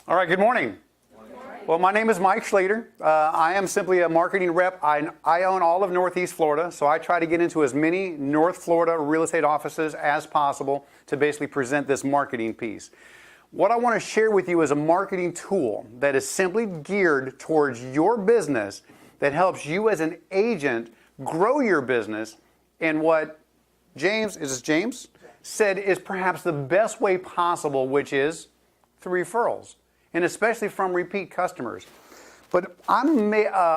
All right, good morning. Well, my name is Mike Schlater. I am simply a marketing rep. I own all of Northeast Florida, so I try to get into as many North Florida real estate offices as possible to basically present this marketing piece. What I want to share with you is a marketing tool that is simply geared towards your business that helps you as an agent grow your business in what James said is perhaps the best way possible, which is through referrals, and especially from repeat customers. But I'm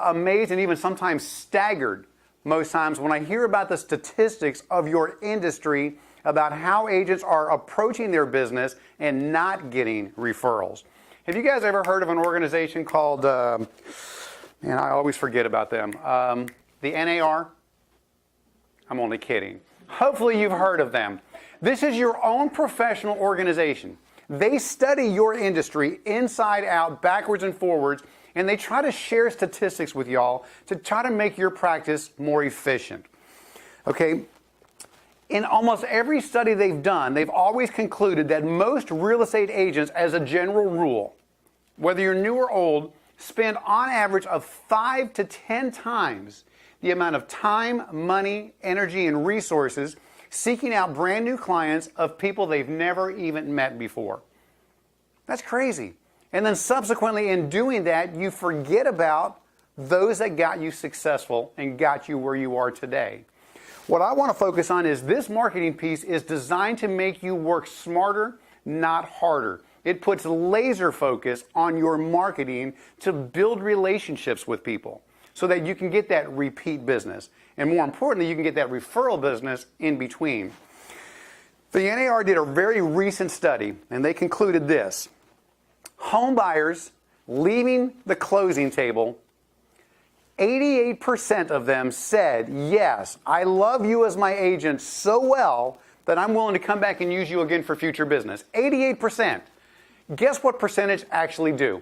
amazed and even sometimes staggered most times when I hear about the statistics of your industry about how agents are approaching their business and not getting referrals. Have you guys ever heard of an organization called, man, I always forget about them, the NAR? I'm only kidding. Hopefully you've heard of them. This is your own professional organization. They study your industry inside out, backwards and forwards, and they try to share statistics with y'all to try to make your practice more efficient. Okay? In almost every study they've done, they've always concluded that most real estate agents, as a general rule, whether you're new or old, spend on average of 5 to 10 times the amount of time, money, energy, and resources seeking out brand new clients of people they've never even met before. That's crazy. And then subsequently in doing that, you forget about those that got you successful and got you where you are today. What I want to focus on is this marketing piece is designed to make you work smarter, not harder. It puts laser focus on your marketing to build relationships with people so that you can get that repeat business. And more importantly, you can get that referral business in between. The NAR did a very recent study, and they concluded this. Home buyers leaving the closing table, 88% of them said, yes, I love you as my agent so well that I'm willing to come back and use you again for future business. 88%. Guess what percentage actually do?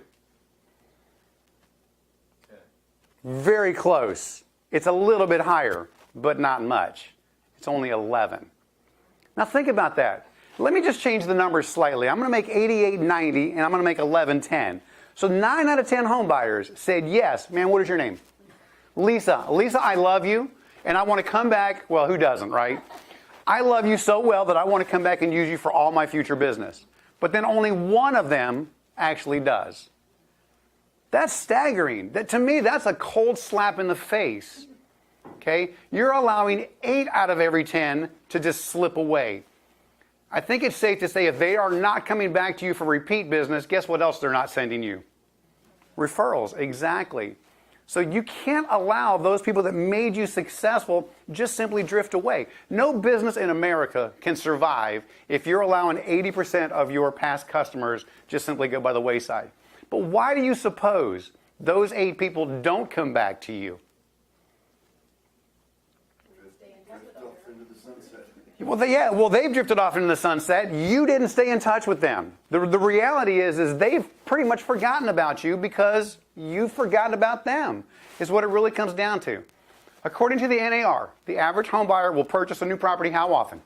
Very close. It's a little bit higher, but not much. It's only 11. Now think about that. Let me just change the numbers slightly. I'm going to make 88 90, and I'm going to make 11 10. So 9 out of 10 home buyers said, yes, man, what is your name? Lisa. Lisa, I love you, and I want to come back. Well, who doesn't, right? I love you so well that I want to come back and use you for all my future business. But then only one of them actually does. That's staggering. To me, that's a cold slap in the face. Okay? You're allowing 8 out of every 10 to just slip away. I think it's safe to say if they are not coming back to you for repeat business, guess what else they're not sending you? Referrals, exactly. So you can't allow those people that made you successful just simply drift away. No business in America can survive if you're allowing 80% of your past customers just simply go by the wayside. But why do you suppose those 8 people don't come back to you? Well, they've drifted off into the sunset. You didn't stay in touch with them. The reality is they've pretty much forgotten about you because you've forgotten about them, is what it really comes down to. According to the NAR, the average home buyer will purchase a new property how often?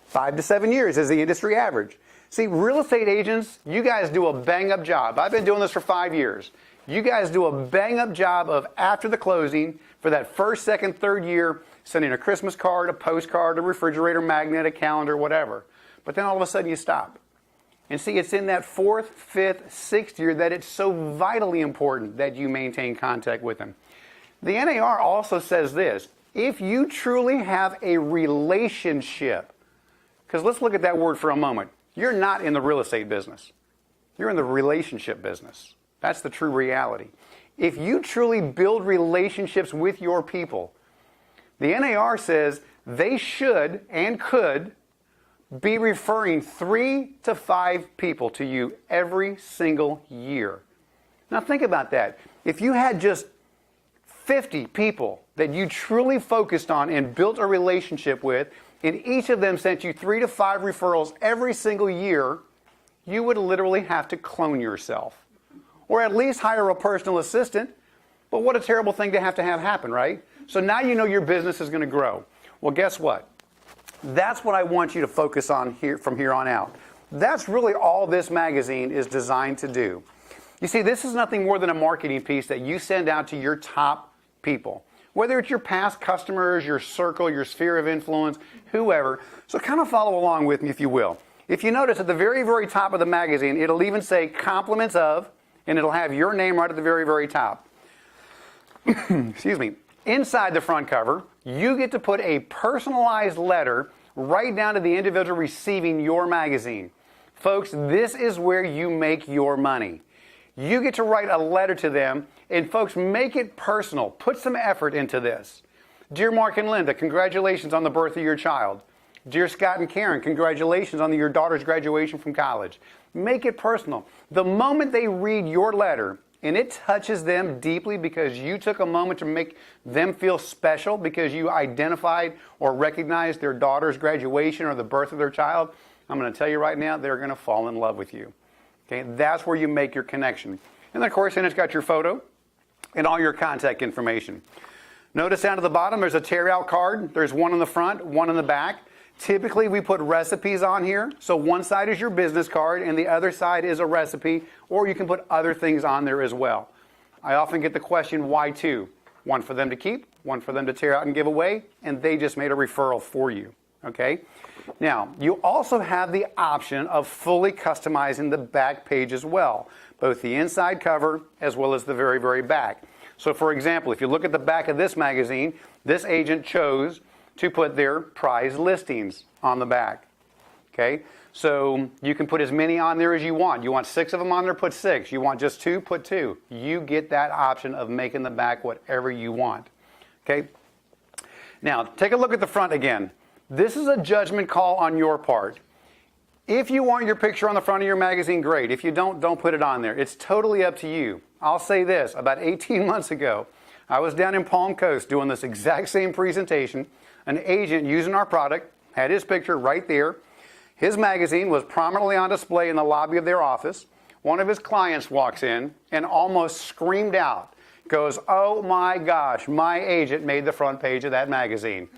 5 to 7 years is the industry average. See, real estate agents, you guys do a bang-up job. I've been doing this for 5 years. You guys do a bang-up job of after the closing for that first, second, third year, sending a Christmas card, a postcard, a refrigerator magnet, a calendar, whatever. But then all of a sudden you stop. And see, it's in that 4th, 5th, 6th year that it's so vitally important that you maintain contact with them. The NAR also says this, if you truly have a relationship, because let's look at that word for a moment. You're not in the real estate business. You're in the relationship business. That's the true reality. If you truly build relationships with your people, the NAR says they should and could be referring 3 to 5 people to you every single year. Now think about that. If you had just 50 people that you truly focused on and built a relationship with, and each of them sent you 3 to 5 referrals every single year, you would literally have to clone yourself. Or at least hire a personal assistant. But what a terrible thing to have happen, right? So now you know your business is going to grow. Well, guess what? That's what I want you to focus on here from here on out. That's really all this magazine is designed to do. You see, this is nothing more than a marketing piece that you send out to your top people. Whether it's your past customers, your circle, your sphere of influence, whoever. So kind of follow along with me if you will. If you notice at the very, very top of the magazine, it'll even say compliments of, and it'll have your name right at the very, very top. Excuse me. Inside the front cover, you get to put a personalized letter right down to the individual receiving your magazine. Folks, this is where you make your money. You get to write a letter to them, and folks, make it personal. Put some effort into this. Dear Mark and Linda, congratulations on the birth of your child. Dear Scott and Karen, congratulations on your daughter's graduation from college. Make it personal. The moment they read your letter, and it touches them deeply because you took a moment to make them feel special because you identified or recognized their daughter's graduation or the birth of their child, I'm going to tell you right now, they're going to fall in love with you. Okay, that's where you make your connection. And then, of course, then it's got your photo and all your contact information. Notice down to the bottom, there's a tear-out card. There's one in the front, one in the back. Typically, we put recipes on here. So one side is your business card, and the other side is a recipe, or you can put other things on there as well. I often get the question, why two? One for them to keep, one for them to tear out and give away, and they just made a referral for you. Okay? Now, you also have the option of fully customizing the back page as well, both the inside cover as well as the very, very back. So, for example, if you look at the back of this magazine, this agent chose to put their prize listings on the back. Okay? So, you can put as many on there as you want. You want 6 of them on there, put 6. You want just 2, put 2. You get that option of making the back whatever you want. Okay? Now, take a look at the front again. This is a judgment call on your part. If you want your picture on the front of your magazine, great. If you don't put it on there. It's totally up to you. I'll say this, about 18 months ago, I was down in Palm Coast doing this exact same presentation. An agent using our product had his picture right there. His magazine was prominently on display in the lobby of their office. One of his clients walks in and almost screamed out, goes, "Oh my gosh, my agent made the front page of that magazine."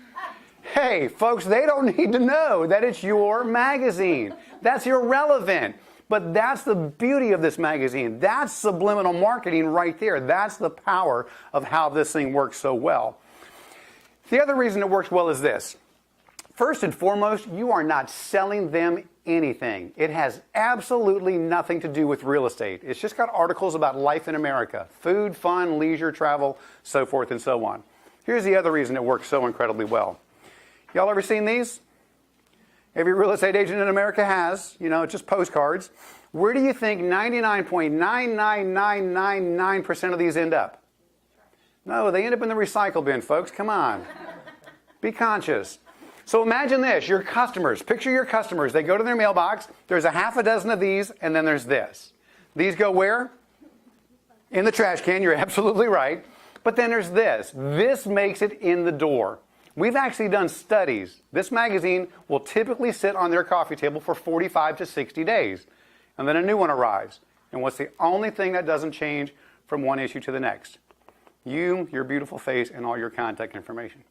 Hey, folks, they don't need to know that it's your magazine. That's irrelevant. But that's the beauty of this magazine. That's subliminal marketing right there. That's the power of how this thing works so well. The other reason it works well is this. First and foremost, you are not selling them anything. It has absolutely nothing to do with real estate. It's just got articles about life in America. Food, fun, leisure, travel, so forth and so on. Here's the other reason it works so incredibly well. Y'all ever seen these? Every real estate agent in America has. You know, it's just postcards. Where do you think 99.99999% of these end up? No, they end up in the recycle bin, folks. Come on. Be conscious. So imagine this. Your customers. Picture your customers. They go to their mailbox. There's a half a dozen of these, and then there's this. These go where? In the trash can. You're absolutely right. But then there's this. This makes it in the door. We've actually done studies. This magazine will typically sit on their coffee table for 45 to 60 days. And then a new one arrives. And what's the only thing that doesn't change from one issue to the next? You, your beautiful face, and all your contact information.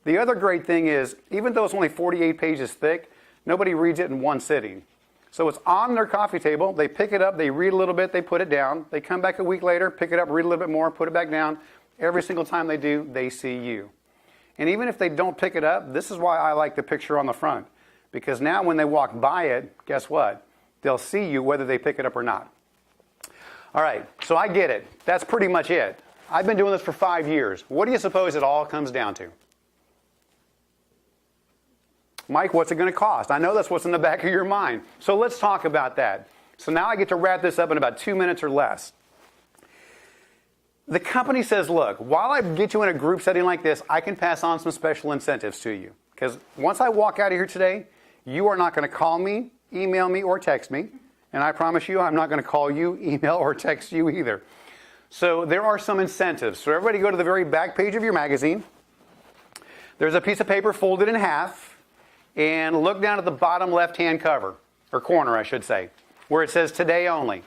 The other great thing is, even though it's only 48 pages thick, nobody reads it in one sitting. So it's on their coffee table. They pick it up, they read a little bit, they put it down. They come back a week later, pick it up, read a little bit more, put it back down. Every single time they do, they see you. And even if they don't pick it up, this is why I like the picture on the front. Because now when they walk by it, guess what? They'll see you whether they pick it up or not. All right, so I get it. That's pretty much it. I've been doing this for 5 years. What do you suppose it all comes down to? Mike, what's it going to cost? I know that's what's in the back of your mind. So let's talk about that. So now I get to wrap this up in about 2 minutes or less. The company says, look, while I get you in a group setting like this, I can pass on some special incentives to you. Because once I walk out of here today, you are not going to call me, email me, or text me. And I promise you, I'm not going to call you, email, or text you either. So there are some incentives. So everybody go to the very back page of your magazine. There's a piece of paper folded in half. And look down at the bottom left-hand cover, or corner, I should say, where it says Today Only.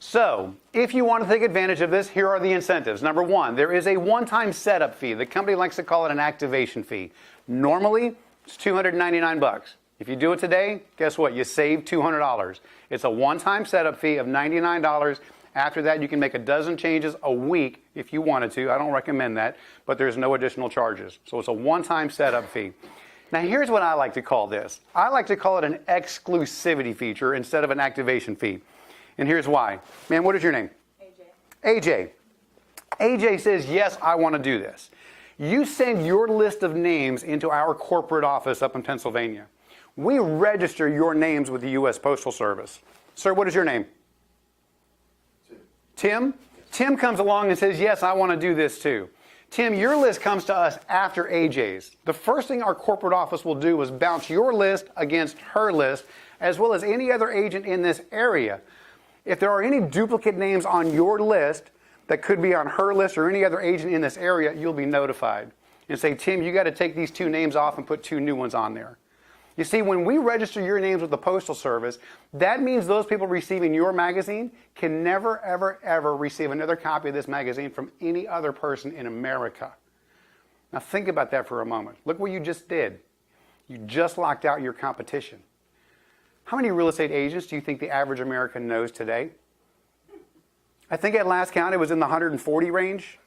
So, if you want to take advantage of this, here are the incentives. Number one, there is a one-time setup fee. The company likes to call it an activation fee. Normally, it's $299. If you do it today, guess what? You save $200. It's a one-time setup fee of $99. After that, you can make a dozen changes a week if you wanted to. I don't recommend that, but there's no additional charges. So it's a one-time setup fee. Now, here's what I like to call this. I like to call it an exclusivity feature instead of an activation fee. And here's why. Man, what is your name? AJ. AJ says, yes, I want to do this. You send your list of names into our corporate office up in Pennsylvania. We register your names with the U.S. Postal Service. Sir, what is your name? Tim? Tim comes along and says, yes, I want to do this too. Tim, your list comes to us after AJ's. The first thing our corporate office will do is bounce your list against her list, as well as any other agent in this area. If there are any duplicate names on your list that could be on her list or any other agent in this area, you'll be notified. And say, Tim, you got to take these 2 names off and put 2 new ones on there. You see, when we register your names with the Postal Service, that means those people receiving your magazine can never, ever, ever receive another copy of this magazine from any other person in America. Now think about that for a moment. Look what you just did. You just locked out your competition. How many real estate agents do you think the average American knows today? I think at last count it was in the 140 range.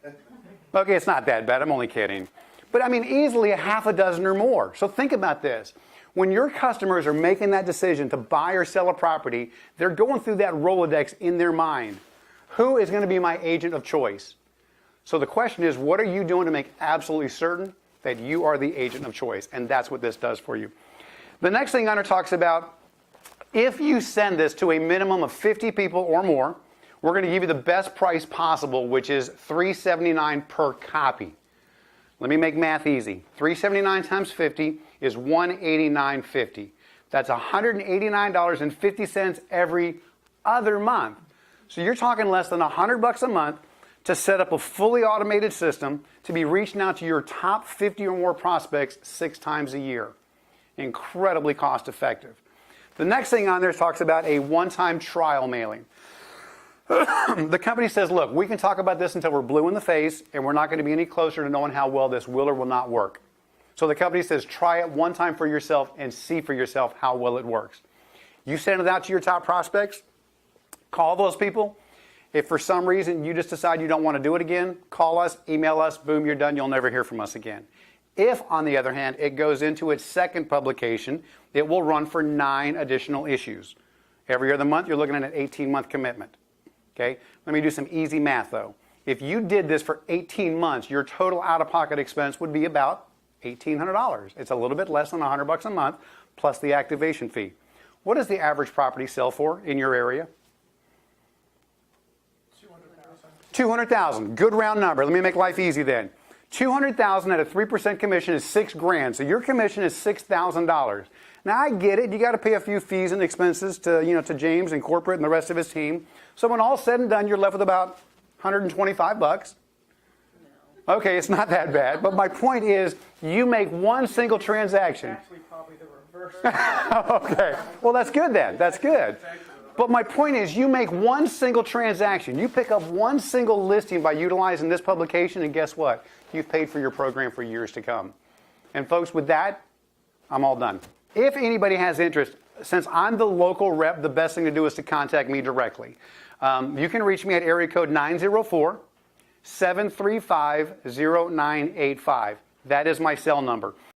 Okay, it's not that bad. I'm only kidding. But I mean, easily a half a dozen or more. So think about this. When your customers are making that decision to buy or sell a property, they're going through that Rolodex in their mind. Who is going to be my agent of choice? So the question is, what are you doing to make absolutely certain that you are the agent of choice? And that's what this does for you. The next thing Hunter talks about, if you send this to a minimum of 50 people or more, we're going to give you the best price possible, which is $379 per copy. Let me make math easy. $379 times 50 is $189.50. That's $189.50 every other month. So you're talking less than $100 a month to set up a fully automated system to be reaching out to your top 50 or more prospects 6 times a year. Incredibly cost effective. The next thing on there talks about a one-time trial mailing. The company says, look, we can talk about this until we're blue in the face, and we're not going to be any closer to knowing how well this will or will not work. So the company says, try it one time for yourself and see for yourself how well it works. You send it out to your top prospects, call those people. If for some reason you just decide you don't want to do it again, call us, email us, boom, you're done. You'll never hear from us again. If, on the other hand, it goes into its second publication, it will run for 9 additional issues. Every other month, you're looking at an 18-month commitment. Okay? Let me do some easy math, though. If you did this for 18 months, your total out-of-pocket expense would be about $1,800. It's a little bit less than $100 a month, plus the activation fee. What does the average property sell for in your area? $200,000. Good round number. Let me make life easy then. $200,000 at a 3% commission is $6,000. So your commission is $6,000. Now I get it. You got to pay a few fees and expenses to James and corporate and the rest of his team. So when all's said and done, you're left with about $125. No. Okay, it's not that bad. But my point is, you make one single transaction. It's actually probably the reverse. Okay. Well, that's good then. That's good. But my point is, you make one single transaction. You pick up one single listing by utilizing this publication, and guess what? You've paid for your program for years to come. And folks, with that, I'm all done. If anybody has interest, since I'm the local rep, the best thing to do is to contact me directly. You can reach me at area code 904-735-0985. That is my cell number.